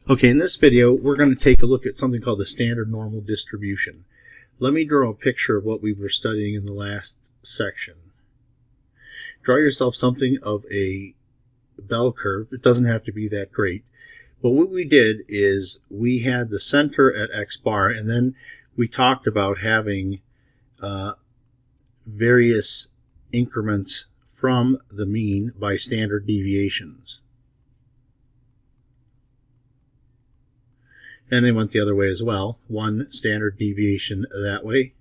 Okay, in this video, we're going to take a look at something called the standard normal distribution. Let me draw a picture of what we were studying in the last section. Draw yourself something of a bell curve. It doesn't have to be that great. But what we did is we had the center at x bar, and then we talked about having various increments from the mean by standard deviations. And they went the other way as well. 1 standard deviation that way,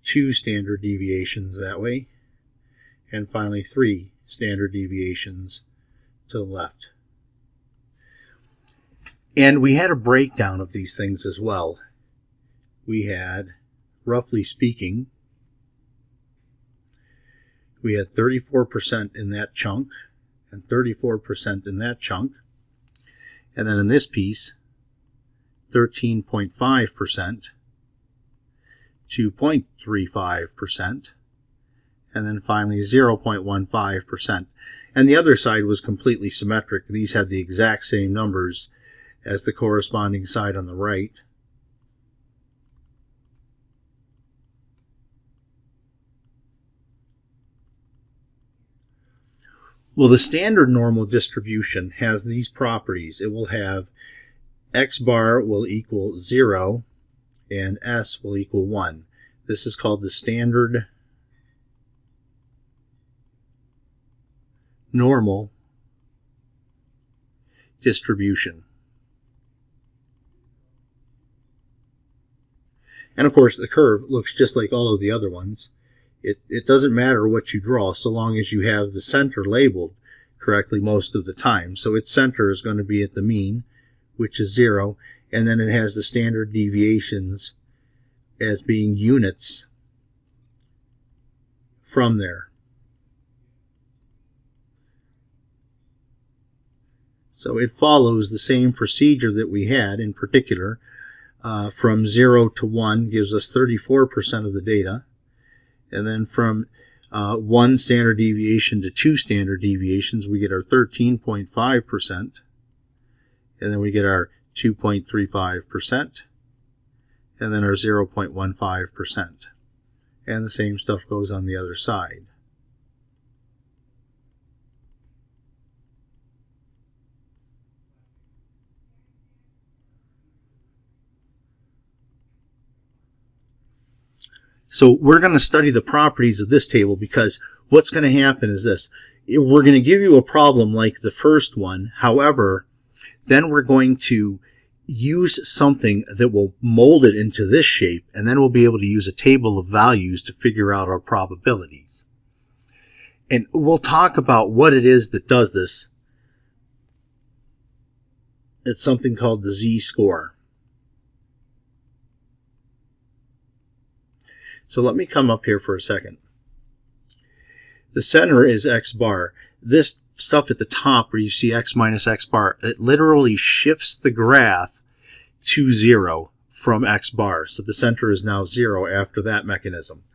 2 standard deviations that way, and finally 3 standard deviations to the left. And we had a breakdown of these things as well. We had, roughly speaking, we had 34% in that chunk and 34% in that chunk. And then in this piece, 13.5%, 2.35%, and then finally 0.15%. And the other side was completely symmetric. These had the exact same numbers as the corresponding side on the right. Well, the standard normal distribution has these properties. It will have x bar will equal 0 and s will equal 1. This is called the standard normal distribution. And of course, the curve looks just like all of the other ones. It doesn't matter what you draw so long as you have the center labeled correctly most of the time. So its center is going to be at the mean, which is 0, and then it has the standard deviations as being units from there. So it follows the same procedure that we had. In particular, from 0 to 1 gives us 34% of the data, and then from 1 standard deviation to 2 standard deviations we get our 13.5%. And then we get our 2.35%, and then our 0.15%. And the same stuff goes on the other side. So we're going to study the properties of this table, because what's going to happen is this. We're going to give you a problem like the first one. However, then we're going to use something that will mold it into this shape, and then we'll be able to use a table of values to figure out our probabilities. And we'll talk about what it is that does this. It's something called the z-score. So let me come up here for a second. The center is x bar. This stuff at the top where you see x minus x bar, it literally shifts the graph to 0 from x bar. So the center is now 0 after that mechanism.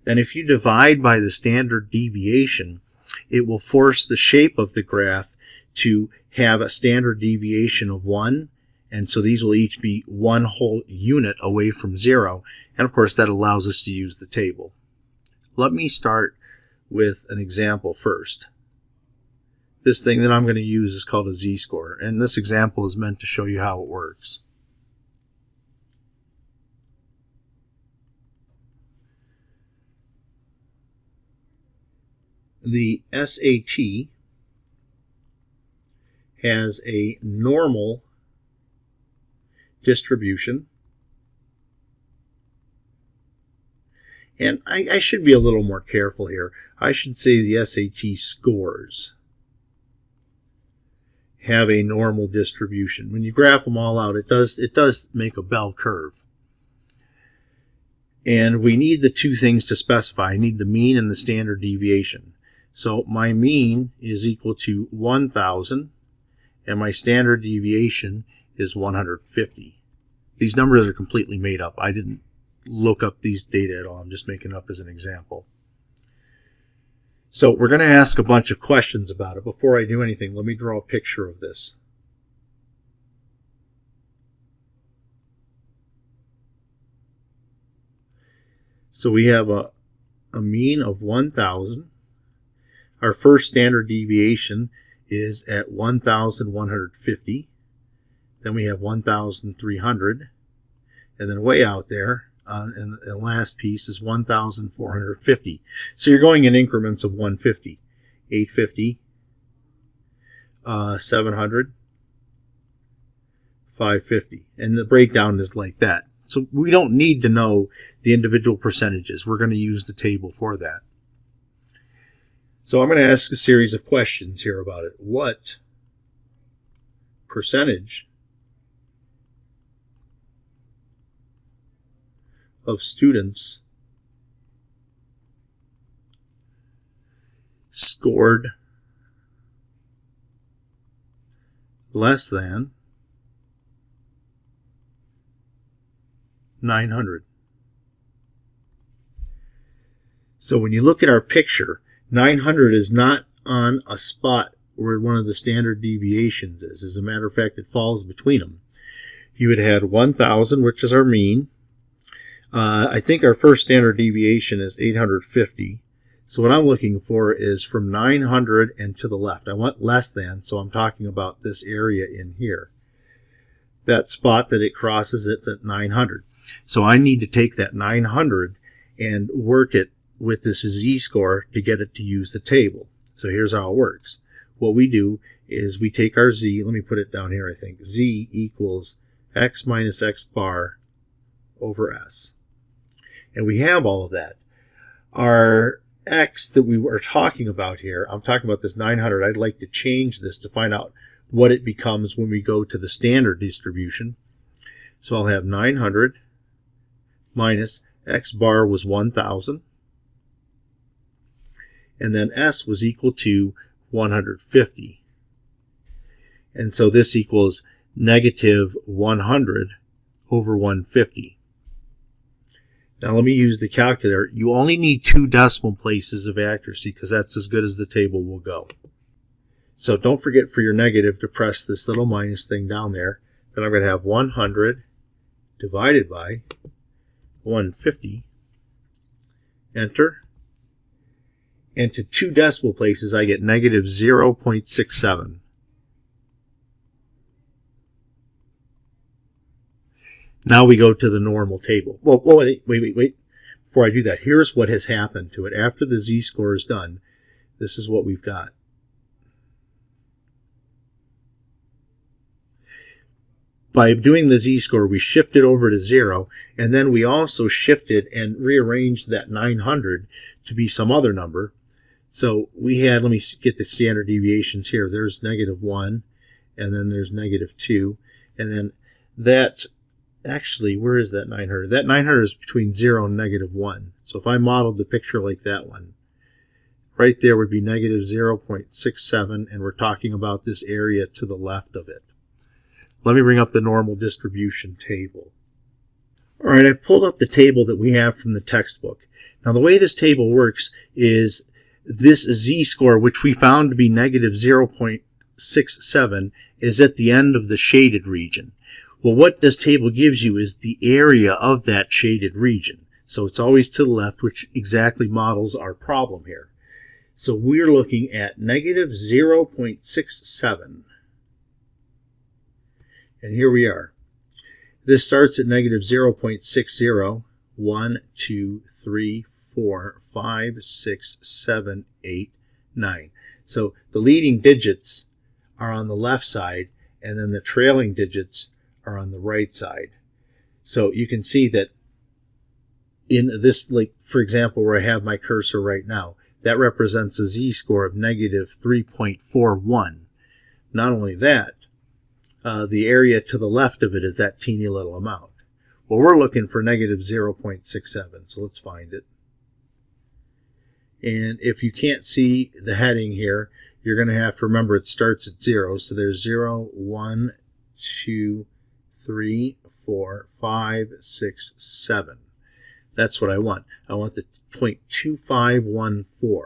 Then if you divide by the standard deviation, it will force the shape of the graph to have a standard deviation of 1. And so these will each be 1 whole unit away from 0. And of course that allows us to use the table. Let me start with an example first. This thing that I'm going to use is called a z-score, and this example is meant to show you how it works. The SAT has a normal distribution, and I should be a little more careful here. I should say the SAT scores have a normal distribution. When you graph them all out, it does make a bell curve. And we need the two things to specify. I need the mean and the standard deviation. So my mean is equal to 1,000, and my standard deviation is 150. These numbers are completely made up. I didn't look up these data at all. I'm just making up as an example. So we're going to ask a bunch of questions about it. Before I do anything, let me draw a picture of this. So we have a mean of 1,000. Our first standard deviation is at 1,150. Then we have 1,300. And then way out there, and the last piece is 1,450. So you're going in increments of 150, 850, 700, 550. And the breakdown is like that. So we don't need to know the individual percentages. We're going to use the table for that. So I'm going to ask a series of questions here about it. What percentage of students scored less than 900? So when you look at our picture, 900 is not on a spot where one of the standard deviations is. As a matter of fact, it falls between them. You would have had 1,000, which is our mean. I think our first standard deviation is 850. So what I'm looking for is from 900 and to the left. I want less than, so I'm talking about this area in here. That spot that it crosses, it's at 900. So I need to take that 900 and work it with this z-score to get it to use the table. So here's how it works. What we do is we take our z, let me put it down here, I think. Z equals x minus x bar over s. And we have all of that. Our x that we were talking about here, I'm talking about this 900. I'd like to change this to find out what it becomes when we go to the standard distribution. So I'll have 900 minus x bar was 1,000. And then s was equal to 150. And so this equals negative 100 over 150. Now let me use the calculator. You only need 2 decimal places of accuracy because that's as good as the table will go. So don't forget for your negative to press this little minus thing down there. Then I'm going to have 100 divided by 150. Enter. And to 2 decimal places I get negative 0.67. Now we go to the normal table. Well, wait. Before I do that, here's what has happened to it. After the z-score is done, this is what we've got. By doing the z-score, we shifted over to 0, and then we also shifted and rearranged that 900 to be some other number. So we had, let me get the standard deviations here. There's negative 1, and then there's negative 2, and then that... Actually, where is that 900? That 900 is between 0 and negative 1. So if I modeled the picture like that one, right there would be negative 0.67, and we're talking about this area to the left of it. Let me bring up the normal distribution table. All right, I've pulled up the table that we have from the textbook. Now, the way this table works is this z-score, which we found to be negative 0.67, is at the end of the shaded region. Well, what this table gives you is the area of that shaded region. So it's always to the left, which exactly models our problem here. So we're looking at negative 0.67. And here we are. This starts at negative 0.60. 1, 2, 3, 4, 5, 6, 7, 8, 9. So the leading digits are on the left side, and then the trailing digits are on the right side. So you can see that in this, like for example, where I have my cursor right now, that represents a z-score of negative 3.41. Not only that, the area to the left of it is that teeny little amount. Well, we're looking for negative 0.67, so let's find it. And if you can't see the heading here, you're going to have to remember it starts at 0. So there's 0, 1, 2, 3, 4, 5, 6, 7. That's what I want. I want the 0.2514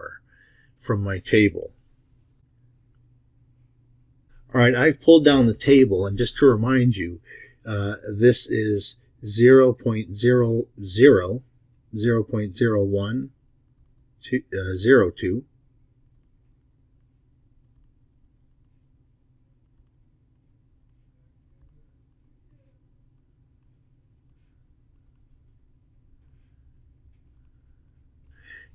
from my table. All right, I've pulled down the table, and just to remind you, this is 0.00, 0.0102.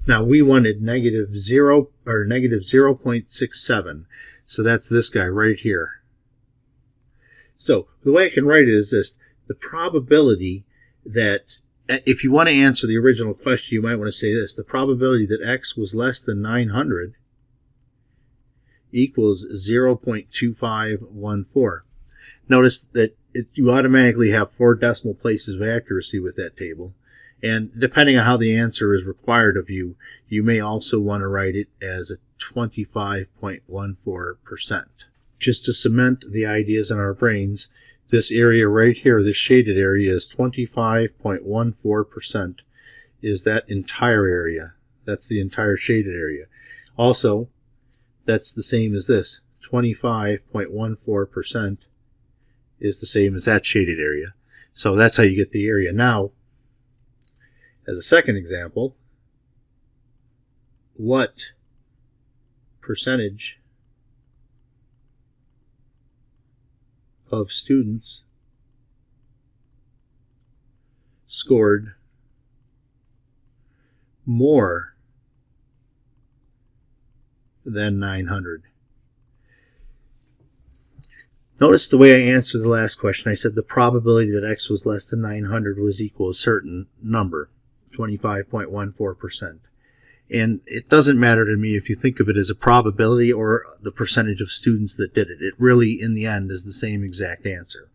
Now we wanted negative 0.67. So that's this guy right here. So the way I can write it is this: the probability that, if you want to answer the original question, you might want to say this: the probability that x was less than 900 equals 0.2514. Notice that you automatically have 4 decimal places of accuracy with that table. And depending on how the answer is required of you, you may also want to write it as a 25.14%. Just to cement the ideas in our brains, this area right here, this shaded area, is 25.14%, is that entire area. That's the entire shaded area. Also, that's the same as this. 25.14% is the same as that shaded area. So that's how you get the area. Now, as a second example, what percentage of students scored more than 900? Notice the way I answered the last question. I said the probability that x was less than 900 was equal to a certain number, 25.14%. And it doesn't matter to me if you think of it as a probability or the percentage of students that did it. It really, in the end, is the same exact answer.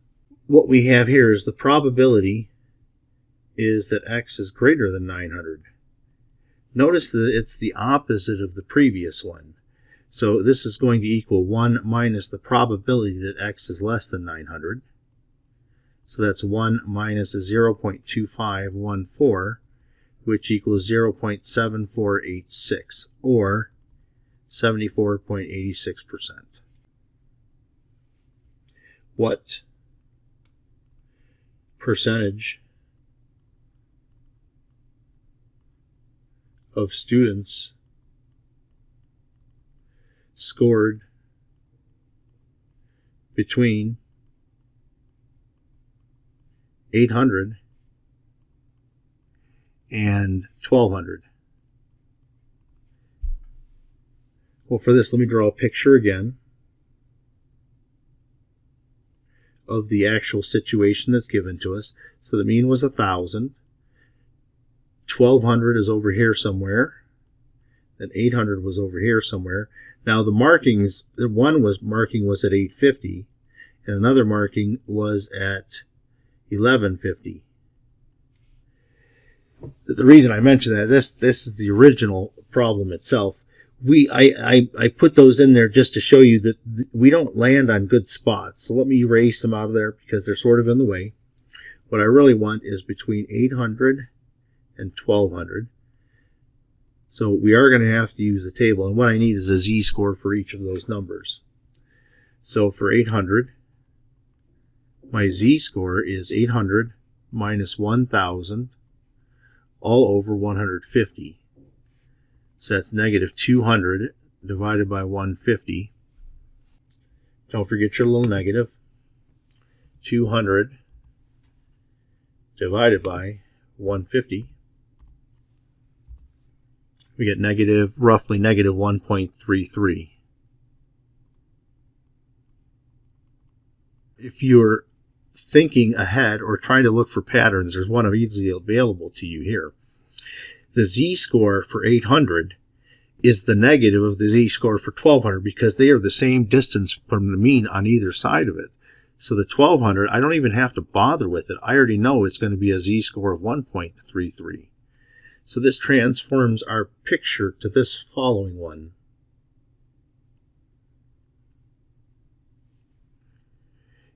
What we have here is the probability is that x is greater than 900. Notice that it's the opposite of the previous one. So this is going to equal 1 minus the probability that x is less than 900. So that's 1 minus 0.2514, which equals 0.7486, or 74.86%. What percentage of students scored between 800 and 1200? Well, for this, let me draw a picture again of the actual situation that's given to us. So the mean was 1,000. 1200 is over here somewhere. Then 800 was over here somewhere. Now the markings, the one marking was at 850, and another marking was at 1150. The reason I mention that, this is the original problem itself. I put those in there just to show you that we don't land on good spots. So let me erase them out of there because they're sort of in the way. What I really want is between 800 and 1200. So we are going to have to use the table, and what I need is a z-score for each of those numbers. So for 800, my z-score is 800 minus 1,000 all over 150. So that's negative 200 divided by 150. Don't forget your little negative. 200 divided by 150. We get roughly negative 1.33. If you're thinking ahead or trying to look for patterns, there's one easily available to you here. The z-score for 800 is the negative of the z-score for 1200 because they are the same distance from the mean on either side of it. So the 1200, I don't even have to bother with it. I already know it's going to be a z-score of 1.33. So this transforms our picture to this following one.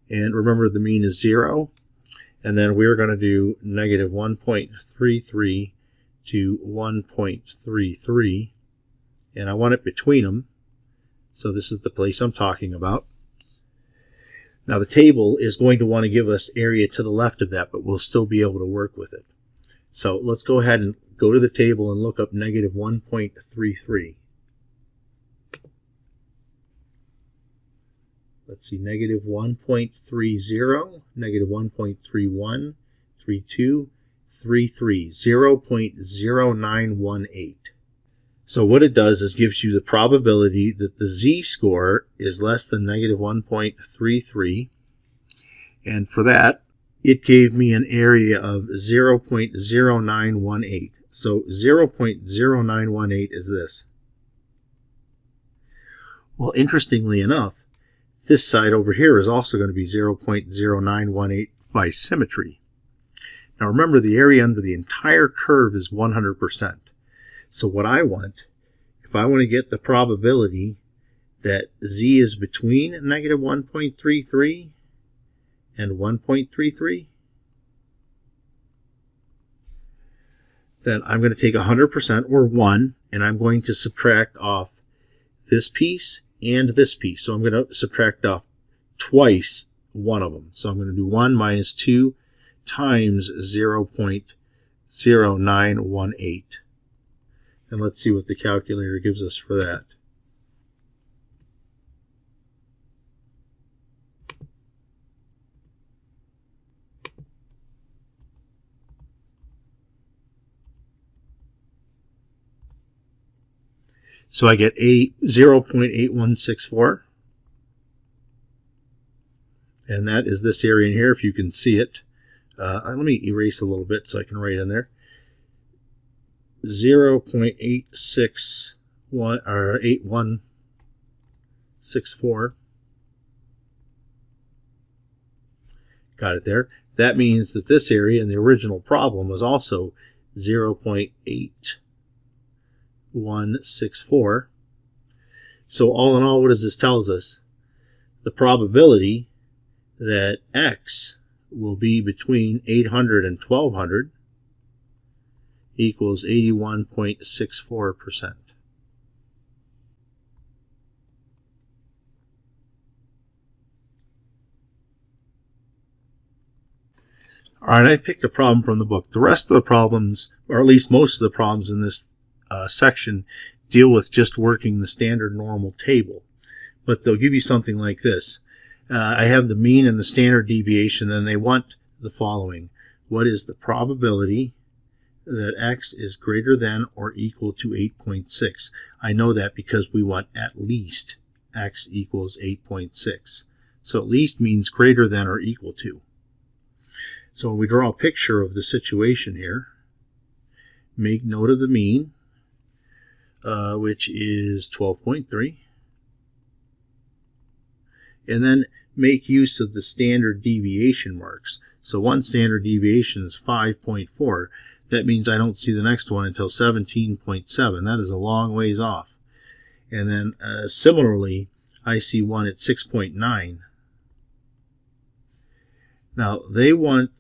And remember, the mean is 0. And then we're going to do negative 1.33 to 1.33. And I want it between them. So this is the place I'm talking about. Now the table is going to want to give us area to the left of that, but we'll still be able to work with it. So let's go ahead and go to the table and look up negative 1.33. Let's see, negative 1.30, negative 1.31, 32, 33, 0.0918. So what it does is gives you the probability that the z-score is less than negative 1.33. And for that, it gave me an area of 0.0918. So 0.0918 is this. Well, interestingly enough, this side over here is also going to be 0.0918 by symmetry. Now remember, the area under the entire curve is 100%. So what I want, if I want to get the probability that z is between negative 1.33 and 1.33, then I'm going to take 100% or 1, and I'm going to subtract off this piece and this piece. So I'm going to subtract off twice one of them. So I'm going to do 1 minus 2 times 0.0918. And let's see what the calculator gives us for that. So I get 0.8164. And that is this area in here, if you can see it. Let me erase a little bit so I can write in there. 0.861 or 8164. Got it there. That means that this area in the original problem was also 0.8164. So all in all, what does this tell us? The probability that x will be between 800 and 1200 equals 81.64%. All right, I've picked a problem from the book. The rest of the problems, or at least most of the problems in this section, deal with just working the standard normal table. But they'll give you something like this. I have the mean and the standard deviation, and they want the following. What is the probability that x is greater than or equal to 8.6? I know that because we want at least x equals 8.6. So at least means greater than or equal to. So when we draw a picture of the situation here, make note of the mean, which is 12.3. And then make use of the standard deviation marks. So one standard deviation is 5.4. That means I don't see the next one until 17.7. That is a long ways off. And then similarly, I see one at 6.9. Now they want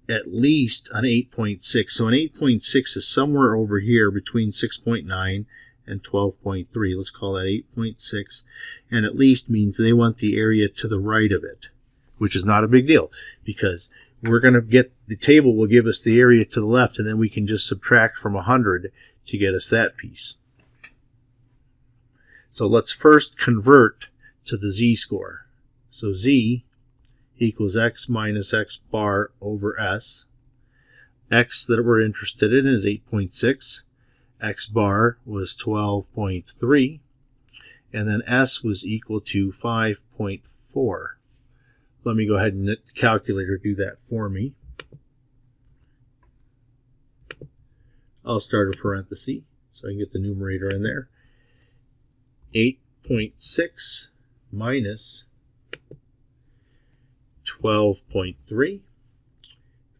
at least an 8.6. So an 8.6 is somewhere over here between 6.9 and 12.3. Let's call that 8.6. And at least means they want the area to the right of it, which is not a big deal because we're going to get, the table will give us the area to the left, and then we can just subtract from 100 to get us that piece. So let's first convert to the z-score. So z equals x minus x bar over s. X that we're interested in is 8.6. X bar was 12.3. And then s was equal to 5.4. Let me go ahead and let the calculator do that for me. I'll start a parenthesis so I can get the numerator in there. 8.6 minus 12.3.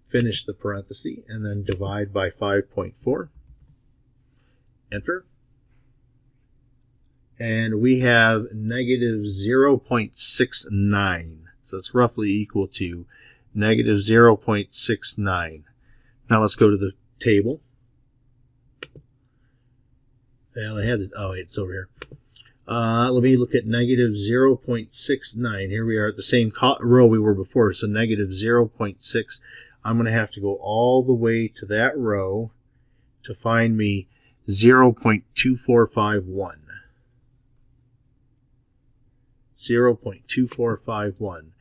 Finish the parenthesis and then divide by 5.4. Enter. And we have negative 0.69. So it's roughly equal to negative 0.69. Now let's go to the table. Well, I had it. Oh, wait, it's over here. Let me look at negative 0.69. Here we are at the same row we were before, so negative 0.6. I'm going to have to go all the way to that row to find me 0.2451. 0.2451.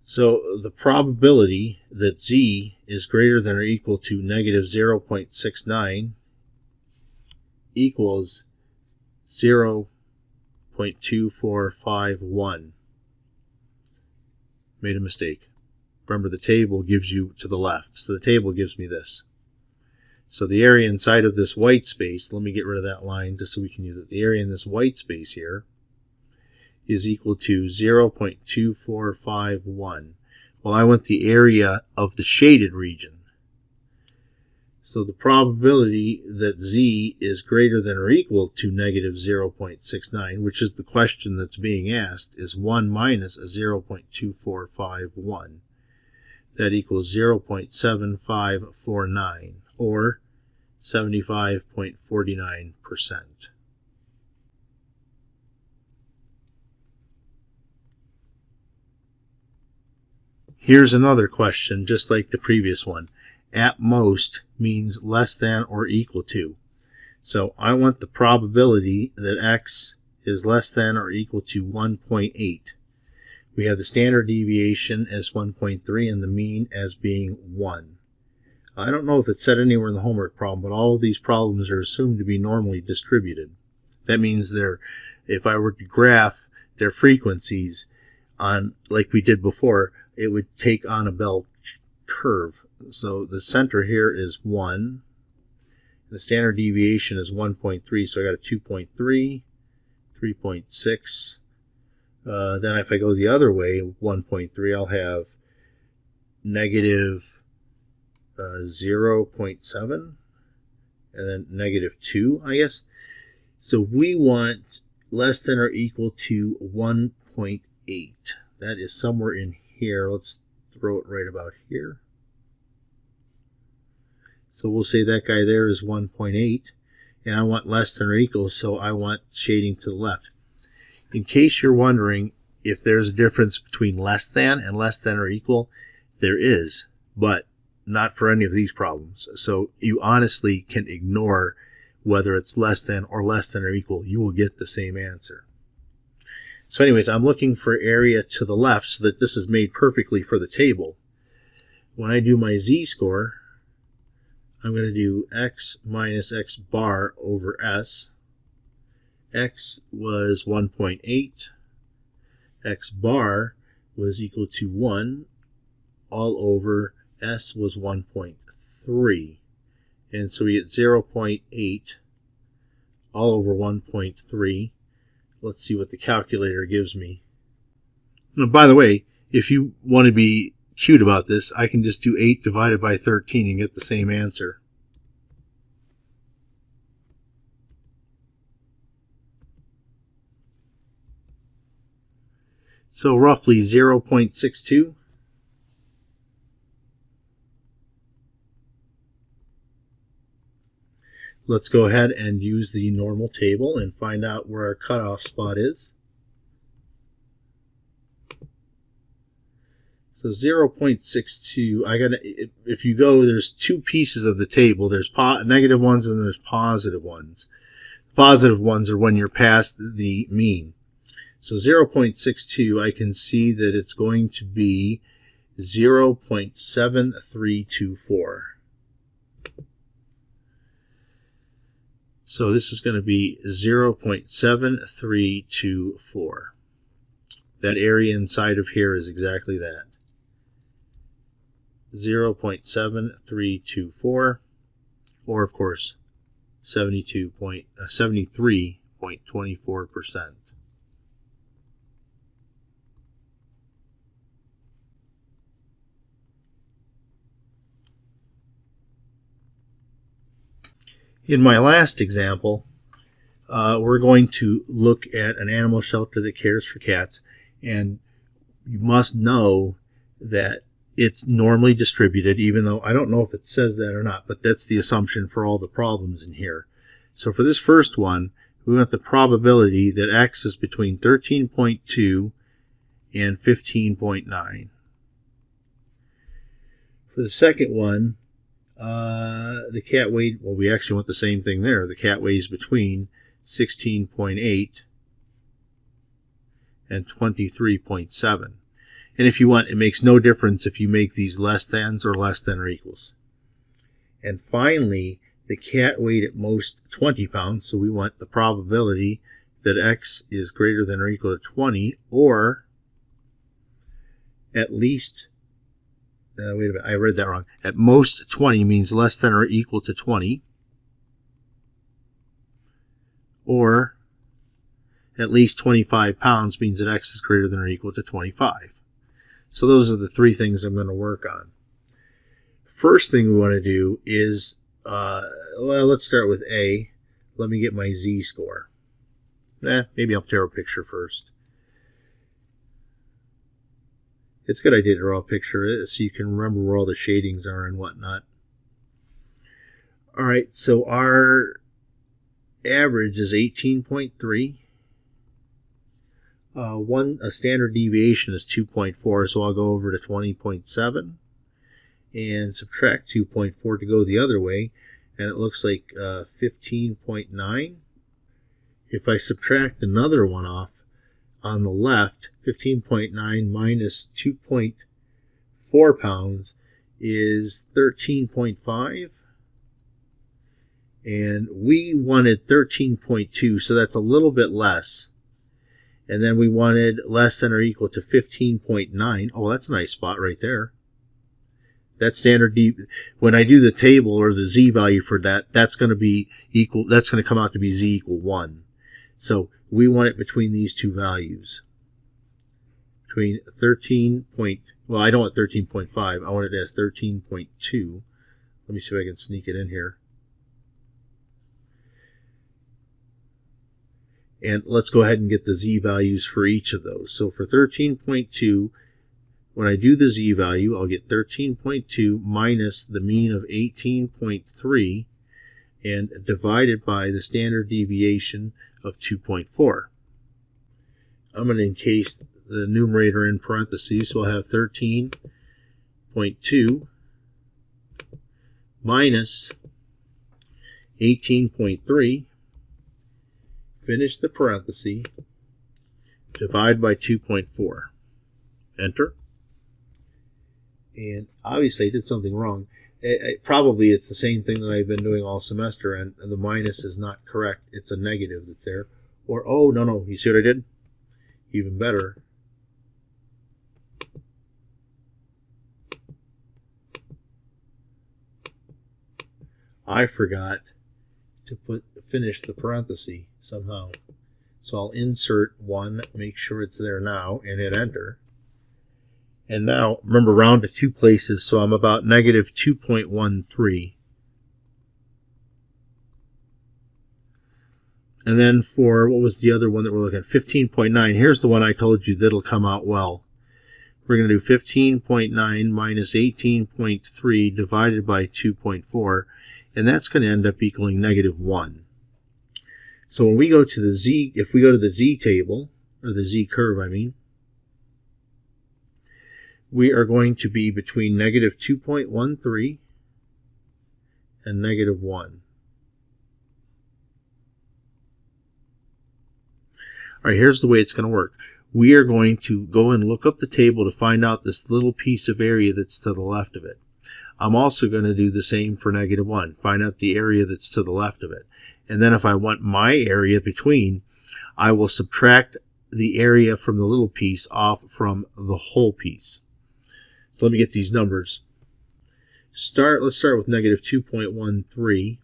So the probability that z is greater than or equal to negative 0.69 equals 0.2451. Made a mistake. Remember, the table gives you to the left, so the table gives me this. So the area inside of this white space, let me get rid of that line just so we can use it. The area in this white space here is equal to 0.2451. Well, I want the area of the shaded region. So the probability that z is greater than or equal to negative 0.69, which is the question that's being asked, is 1 minus a 0.2451. That equals 0.7549, or 75.49%. Here's another question, just like the previous one. At most means less than or equal to. So I want the probability that x is less than or equal to 1.8. We have the standard deviation as 1.3 and the mean as being 1. I don't know if it's said anywhere in the homework problem, but all of these problems are assumed to be normally distributed. That means if I were to graph their frequencies on, like we did before, it would take on a bell curve. So the center here is 1. The standard deviation is 1.3, so I got a 2.3, 3.6. Then if I go the other way, 1.3, I'll have negative 0.7, and then negative 2, I guess. So we want less than or equal to 1.8. That is somewhere in here. Let's throw it right about here. So we'll say that guy there is 1.8, and I want less than or equal, so I want shading to the left. In case you're wondering if there's a difference between less than and less than or equal, there is, but not for any of these problems. So you honestly can ignore whether it's less than or equal. You will get the same answer. So anyways, I'm looking for area to the left so that this is made perfectly for the table. When I do my z-score, I'm going to do x minus x bar over s. X was 1.8. X bar was equal to 1 all over s was 1.3. And so we get 0.8 all over 1.3. Let's see what the calculator gives me. Now, by the way, if you want to be cute about this, I can just do 8 divided by 13 and get the same answer. So roughly 0.62. Let's go ahead and use the normal table and find out where our cutoff spot is. So 0.62, if you go, there's two pieces of the table. There's negative ones and there's positive ones. Positive ones are when you're past the mean. So 0.62, I can see that it's going to be 0.7324. So this is going to be 0.7324. That area inside of here is exactly that. 0.7324, or of course 73.24%. In my last example, we're going to look at an animal shelter that cares for cats, and you must know that it's normally distributed, even though I don't know if it says that or not, but that's the assumption for all the problems in here. So for this first one, we want the probability that x is between 13.2 and 15.9. For the second one, the cat weighed, well, we actually want the same thing there. The cat weighs between 16.8 and 23.7. And if you want, it makes no difference if you make these less thans or less than or equals. And finally, the cat weighed at most 20 pounds, so we want the probability that x is greater than or equal to 20, or at least, wait a minute, I read that wrong. At most 20 means less than or equal to 20, or at least 25 pounds means that x is greater than or equal to 25. So those are the three things I'm going to work on. First thing we want to do is, well, let's start with A. Let me get my z-score. Maybe I'll tear a picture first. It's a good idea to draw a picture so you can remember where all the shadings are and whatnot. All right, so our average is 18.3. A standard deviation is 2.4, so I'll go over to 20.7 and subtract 2.4 to go the other way, and it looks like 15.9. If I subtract another one off on the left, 15.9 minus 2.4 pounds is 13.5. And we wanted 13.2, so that's a little bit less. And then we wanted less than or equal to 15.9. Oh, that's a nice spot right there. That standard when I do the table or the z value for that, that's going to be equal. That's going to come out to be z equal 1. So we want it between these two values. Between 13. Well, I don't want 13.5. I want it as 13.2. Let me see if I can sneak it in here. And let's go ahead and get the z values for each of those. So for 13.2, when I do the z value, I'll get 13.2 minus the mean of 18.3 and divided by the standard deviation of 2.4. I'm going to encase the numerator in parentheses, so I'll have 13.2 minus 18.3, finish the parenthesis, divide by 2.4. Enter. And obviously I did something wrong. Probably it's the same thing that I've been doing all semester, and the minus is not correct. It's a negative that's there. Or, oh, no, you see what I did? Even better. I forgot to finish the parenthesis somehow. So I'll insert 1, make sure it's there now, and hit enter. And now, remember, round to 2 places, so I'm about negative 2.13. And then for, what was the other one that we're looking at? 15.9. Here's the one I told you that'll come out well. We're going to do 15.9 minus 18.3 divided by 2.4, and that's going to end up equaling negative 1. So when we go to the z, if we go to the z table, or the z curve, I mean, we are going to be between negative 2.13 and negative 1. All right, here's the way it's going to work. We are going to go and look up the table to find out this little piece of area that's to the left of it. I'm also going to do the same for negative 1, find out the area that's to the left of it. And then if I want my area between, I will subtract the area from the little piece off from the whole piece. So let me get these numbers. Let's start with negative 2.13.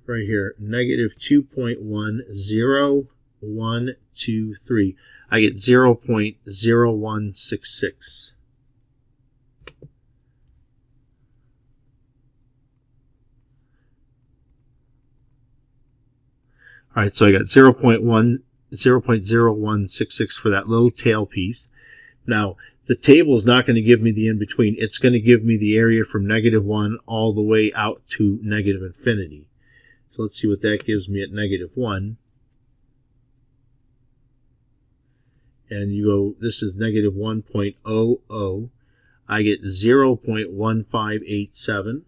Right here, negative 2.10123. I get 0.0166. All right, so I got 0.0166 for that little tail piece. Now, the table is not going to give me the in-between. It's going to give me the area from negative 1 all the way out to negative infinity. So let's see what that gives me at negative 1. And you go, this is negative 1.00. I get 0.1587.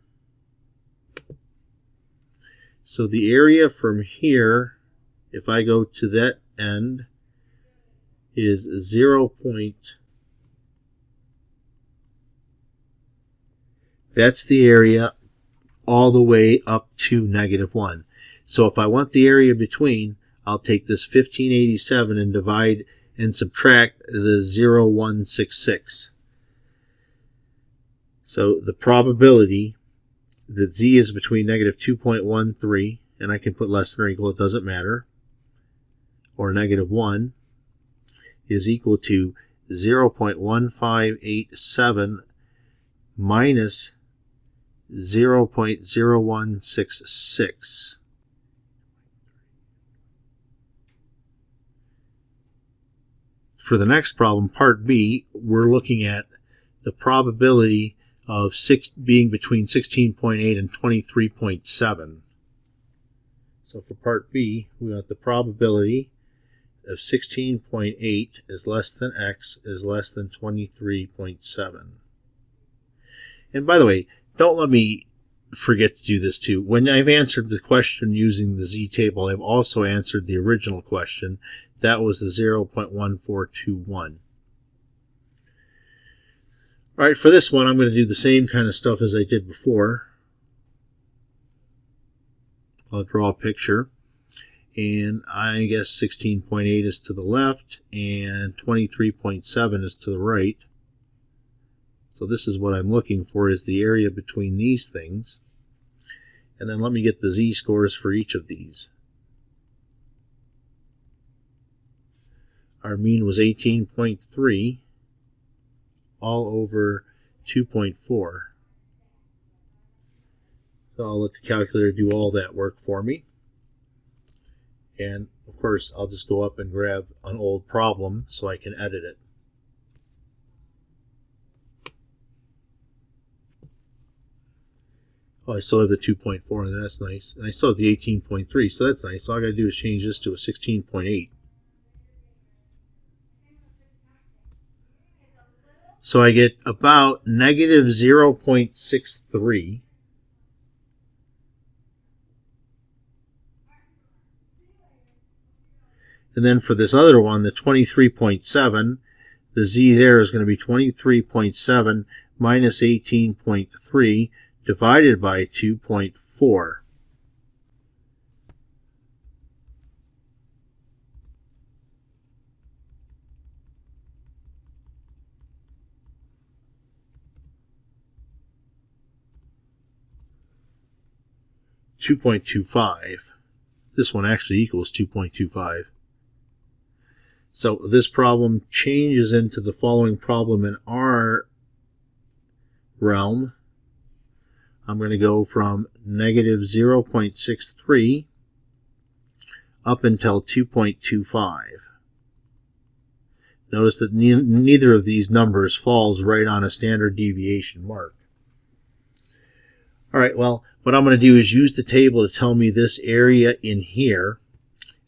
So the area from here, if I go to that end, is 0. That's the area all the way up to -1. So if I want the area between, I'll take this 1587 and divide and subtract the 0.166. So the probability that z is between -2.13, and I can put less than or equal, it doesn't matter, or -1, is equal to 0.1587 minus 0.0166. For the next problem, part B, we're looking at the probability of being between 16.8 and 23.7. So for part B, we got the probability of 16.8 is less than x is less than 23.7. And by the way, don't let me forget to do this too. When I've answered the question using the z-table, I've also answered the original question. That was the 0.1421. All right, for this one, I'm going to do the same kind of stuff as I did before. I'll draw a picture. And I guess 16.8 is to the left and 23.7 is to the right. So this is what I'm looking for, is the area between these things. And then let me get the z-scores for each of these. Our mean was 18.3 all over 2.4. So I'll let the calculator do all that work for me. And of course, I'll just go up and grab an old problem so I can edit it. Oh, I still have the 2.4, and that's nice. And I still have the 18.3, so that's nice. All I got to do is change this to a 16.8. So I get about -0.63. And then for this other one, the 23.7, the z there is going to be 23.7 minus 18.3 divided by 2.4. .25. This one actually equals 2.25. So this problem changes into the following problem in our realm. I'm going to go from -0.63 up until 2.25. Notice that neither of these numbers falls right on a standard deviation mark. All right, well, what I'm going to do is use the table to tell me this area in here,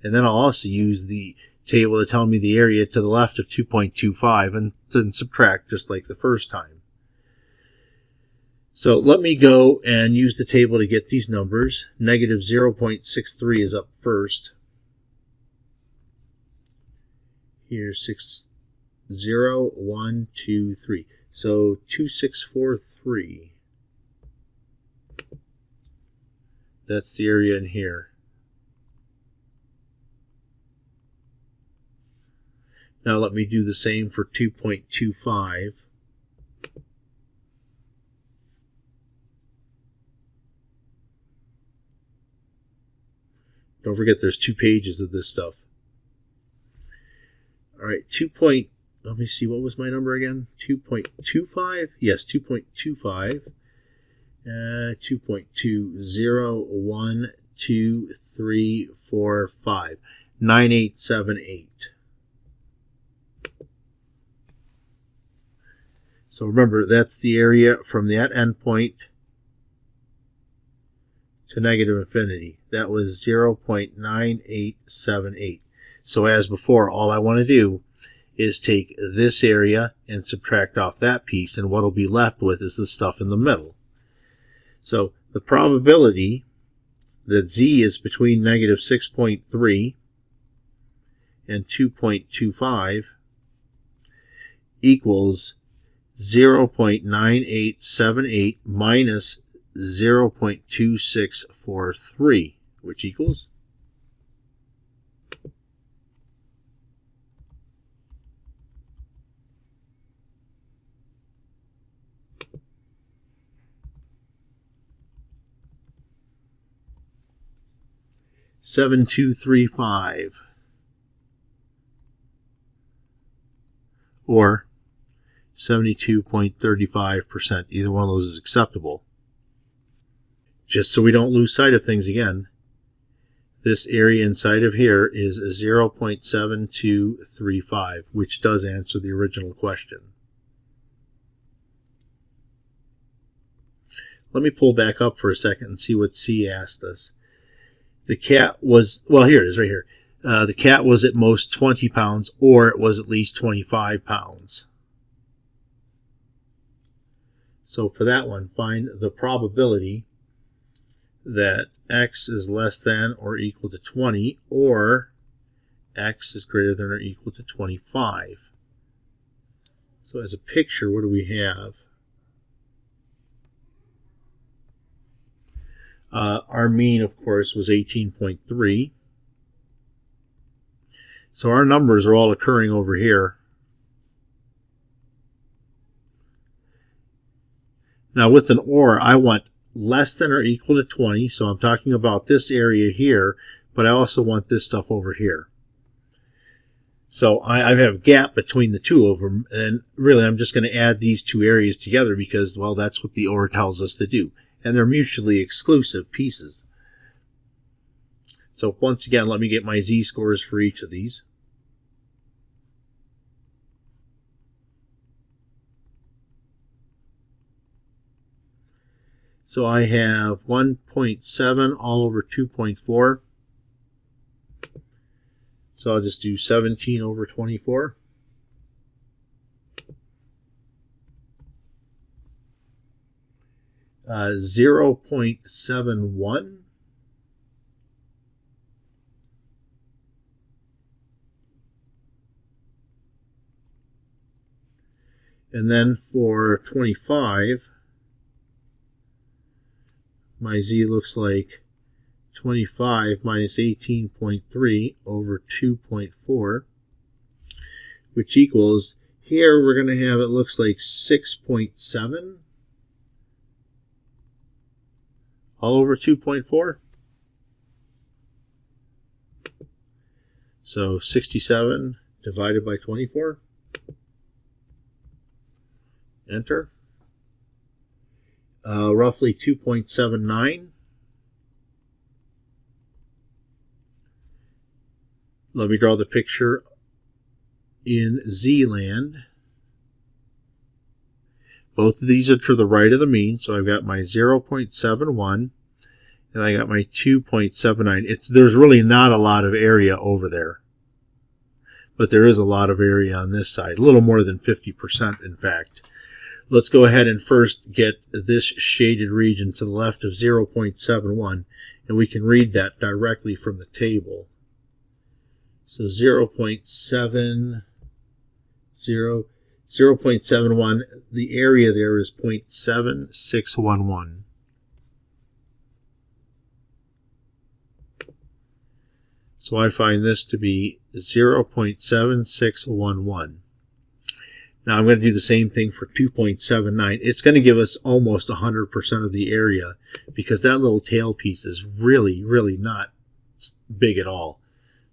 and then I'll also use the table to tell me the area to the left of 2.25 and then subtract just like the first time. So let me go and use the table to get these numbers. -0.63 is up first. Here's 6, 0, 1, 2, 3. So 2643. That's the area in here. Now let me do the same for 2.25. Don't forget there's 2 pages of this stuff. All right, let me see, what was my number again? 2.25? Yes, 2.25. 2.20, 1, 2, 3, 4, 5. 9878. So remember, that's the area from that endpoint to negative infinity. That was 0.9878. So as before, all I want to do is take this area and subtract off that piece, and what will be left with is the stuff in the middle. So the probability that z is between negative 6.3 and 2.25 equals 0.9878 minus 0.2643, which equals 7235, or 72.35%. Either one of those is acceptable. Just so we don't lose sight of things again, this area inside of here is 0.7235, which does answer the original question. Let me pull back up for a second and see what C asked us. The cat was, well, here it is right here. The cat was at most 20 pounds, or it was at least 25 pounds. So for that one, find the probability that x is less than or equal to 20, or x is greater than or equal to 25. So as a picture, what do we have? Our mean, of course, was 18.3. So our numbers are all occurring over here. Now with an or, I want less than or equal to 20, so I'm talking about this area here, but I also want this stuff over here. So I have a gap between the two of them, and really I'm just going to add these two areas together because, well, that's what the or tells us to do. And they're mutually exclusive pieces. So once again, let me get my z-scores for each of these. So I have 1.7 all over 2.4. So I'll just do 17 over 24. Uh, 0.71. And then for 25, my z looks like 25 minus 18.3 over 2.4, which equals, here we're going to have, it looks like 6.7 all over 2.4. So 67 divided by 24. Enter. Roughly 2.79. Let me draw the picture in Z-land. Both of these are to the right of the mean, so I've got my 0.71 and I got my 2.79. There's really not a lot of area over there, but there is a lot of area on this side, a little more than 50% in fact. Let's go ahead and first get this shaded region to the left of 0.71, and we can read that directly from the table. So 0.71, the area there is 0.7611. So I find this to be 0.7611. Now I'm going to do the same thing for 2.79. It's going to give us almost 100% of the area because that little tail piece is really, really not big at all.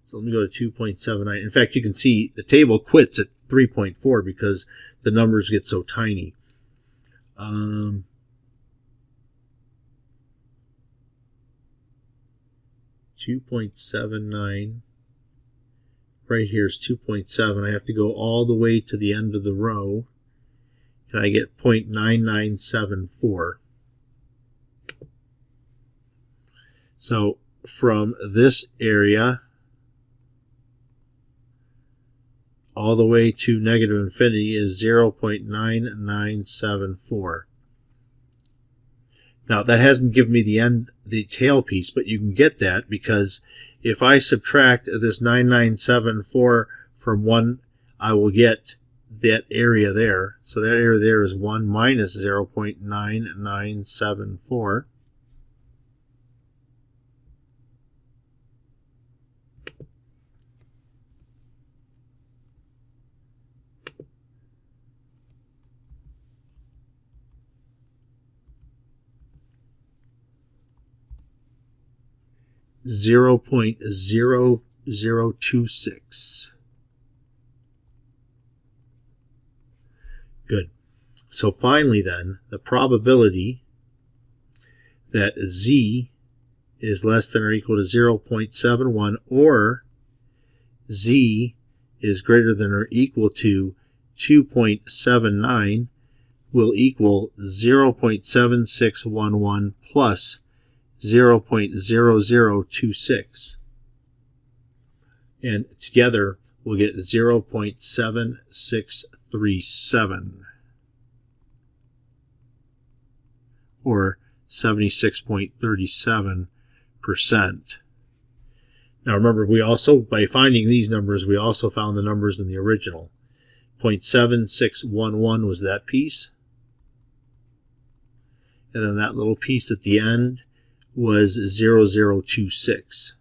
So let me go to 2.79. In fact, you can see the table quits at 3.4 because the numbers get so tiny. 2.79. Right here is 2.7. I have to go all the way to the end of the row, and I get 0.9974. So from this area all the way to negative infinity is 0.9974. Now that hasn't given me the tail piece, but you can get that because if I subtract this 9974 from 1, I will get that area there. So that area there is 1 minus 0.9974. (0.0026). Good. So finally then, the probability that Z is less than or equal to 0.71 or Z is greater than or equal to 2.79 will equal 0.7611 plus 0.0026. And together we'll get 0.7637 or 76.37%. Now remember, we also, by finding these numbers, we also found the numbers in the original. 0.7611 was that piece. And then that little piece at the end was 0026.